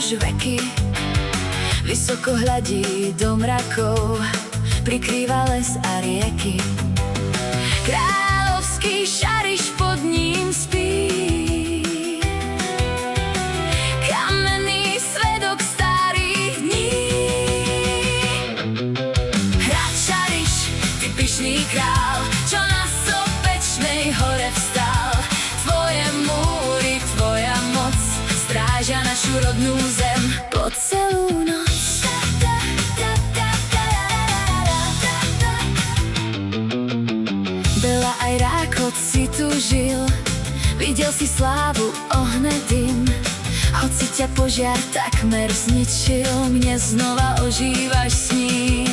už veky. Vysoko hľadí do mrakov, prikrýva les a rieky. Kráľovský Šariš pod ním spí. Kamenný svedok starých dní. Hrad Šariš, ty pyšný král, čo na sopečnej hore vstal. Tvoje múry, tvoja moc strážia našu rodnú zem po celú noc. Veľa aj rákot si tu žil, videl si slávu, ohnedým. Hoci ťa požiar takmer zničil, mne znova ožívaš s ním.